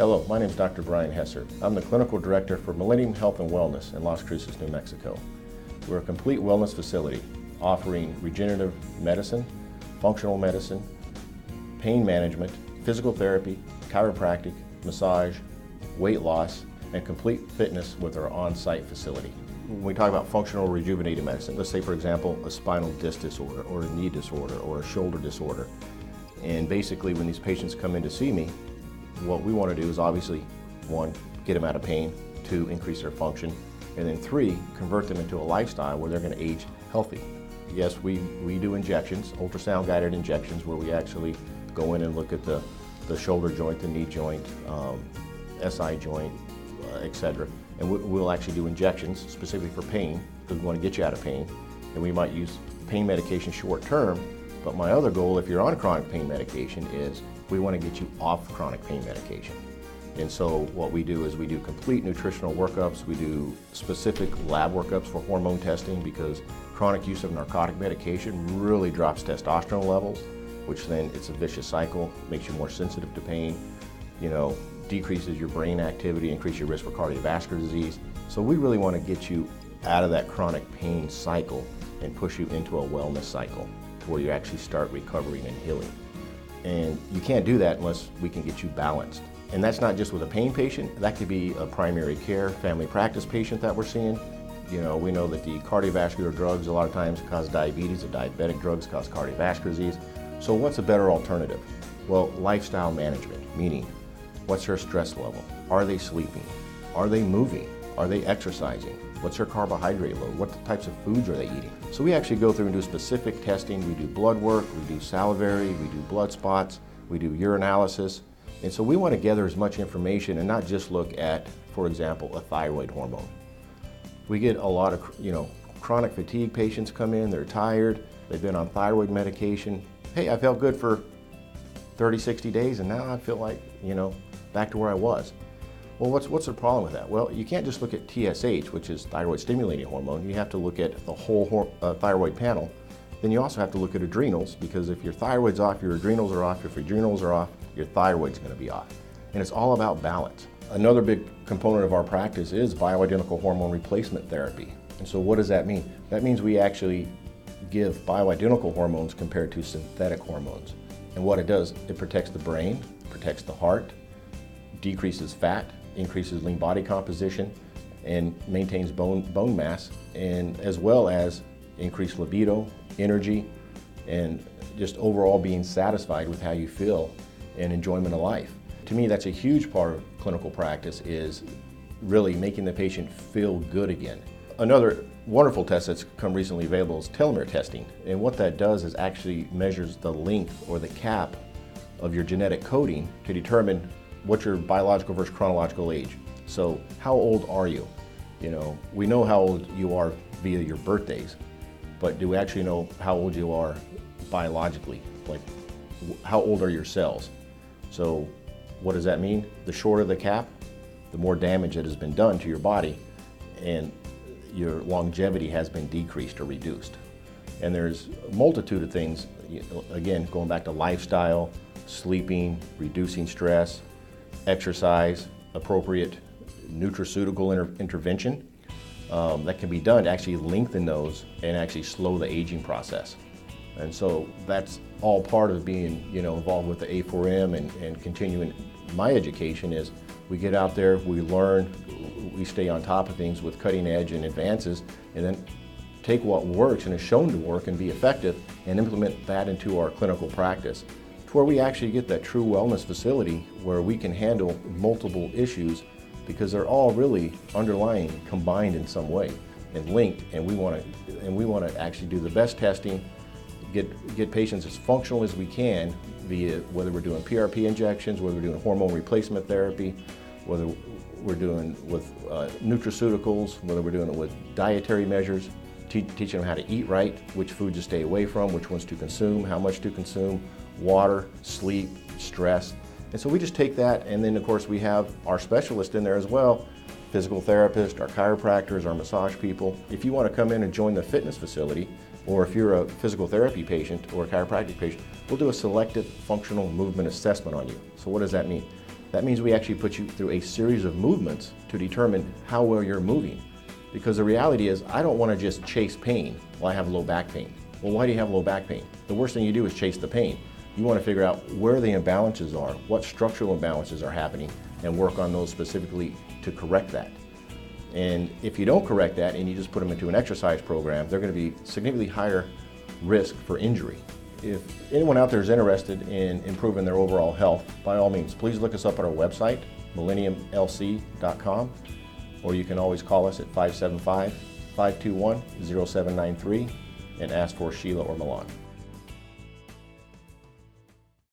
Hello, my name is Dr. Brian Hesser. I'm the Clinical Director for Millennium Health and Wellness in Las Cruces, New Mexico. We're a complete wellness facility offering regenerative medicine, functional medicine, pain management, physical therapy, chiropractic, massage, weight loss, and complete fitness with our on-site facility. When we talk about functional rejuvenative medicine, let's say for example a spinal disc disorder or a knee disorder or a shoulder disorder. And basically when these patients come in to see me, what we want to do is obviously, one, get them out of pain, two, increase their function, and then three, convert them into a lifestyle where they're going to age healthy. Yes, we do injections, ultrasound guided injections, where we actually go in and look at the shoulder joint, the knee joint, SI joint, etc. And we'll actually do injections specifically for pain, because we want to get you out of pain. And we might use pain medication short term, but my other goal, if you're on chronic pain medication, is we want to get you off chronic pain medication. And so what we do is we do complete nutritional workups, we do specific lab workups for hormone testing, because chronic use of narcotic medication really drops testosterone levels, which then it's a vicious cycle, makes you more sensitive to pain, decreases your brain activity, increase your risk for cardiovascular disease. So we really want to get you out of that chronic pain cycle and push you into a wellness cycle to where you actually start recovering and healing. And you can't do that unless we can get you balanced. And that's not just with a pain patient, that could be a primary care, family practice patient that we're seeing. We know that the cardiovascular drugs a lot of times cause diabetes, the diabetic drugs cause cardiovascular disease. So what's a better alternative? Well, lifestyle management, meaning what's their stress level? Are they sleeping? Are they moving? Are they exercising? What's their carbohydrate load? What types of foods are they eating? So we actually go through and do specific testing. We do blood work, we do salivary, we do blood spots, we do urinalysis. And so we want to gather as much information and not just look at, for example, a thyroid hormone. We get a lot of, chronic fatigue patients come in, they're tired, they've been on thyroid medication. Hey, I felt good for 30, 60 days and now I feel like, back to where I was. Well, what's the problem with that? Well, you can't just look at TSH, which is thyroid stimulating hormone. You have to look at the whole thyroid panel. Then you also have to look at adrenals, because if your thyroid's off, your adrenals are off. If your adrenals are off, your thyroid's going to be off. And it's all about balance. Another big component of our practice is bioidentical hormone replacement therapy. And so what does that mean? That means we actually give bioidentical hormones compared to synthetic hormones. And what it does, it protects the brain, protects the heart, decreases fat, increases lean body composition, and maintains bone mass, and as well as increased libido, energy, and just overall being satisfied with how you feel and enjoyment of life. To me, that's a huge part of clinical practice, is really making the patient feel good again. Another wonderful test that's come recently available is telomere testing. And what that does is actually measures the length or the cap of your genetic coding to determine what's your biological versus chronological age. So how old are you? We know how old you are via your birthdays, but do we actually know how old you are biologically? Like, how old are your cells? So what does that mean? The shorter the cap, the more damage that has been done to your body, and your longevity has been decreased or reduced. And there's a multitude of things, again, going back to lifestyle, sleeping, reducing stress, exercise, appropriate nutraceutical intervention that can be done to actually lengthen those and actually slow the aging process. And so that's all part of being involved with the A4M and continuing my education. Is we get out there, we learn, we stay on top of things with cutting edge and advances, and then take what works and is shown to work and be effective and implement that into our clinical practice, to where we actually get that true wellness facility where we can handle multiple issues, because they're all really underlying, combined in some way and linked. And we want to actually do the best testing, get patients as functional as we can, via whether we're doing PRP injections, whether we're doing hormone replacement therapy, whether we're doing with nutraceuticals, whether we're doing it with dietary measures, teaching them how to eat right, which foods to stay away from, which ones to consume, how much to consume, water, sleep, stress. And so we just take that, and then of course we have our specialists in there as well, physical therapists, our chiropractors, our massage people. If you want to come in and join the fitness facility, or if you're a physical therapy patient or a chiropractic patient, we'll do a selective functional movement assessment on you. So what does that mean? That means we actually put you through a series of movements to determine how well you're moving. Because the reality is, I don't want to just chase pain while I have low back pain. Well, why do you have low back pain? The worst thing you do is chase the pain. You want to figure out where the imbalances are, what structural imbalances are happening, and work on those specifically to correct that. And if you don't correct that and you just put them into an exercise program, they're going to be significantly higher risk for injury. If anyone out there is interested in improving their overall health, by all means, please look us up on our website, millenniumlc.com, or you can always call us at 575-521-0793 and ask for Sheila or Milan.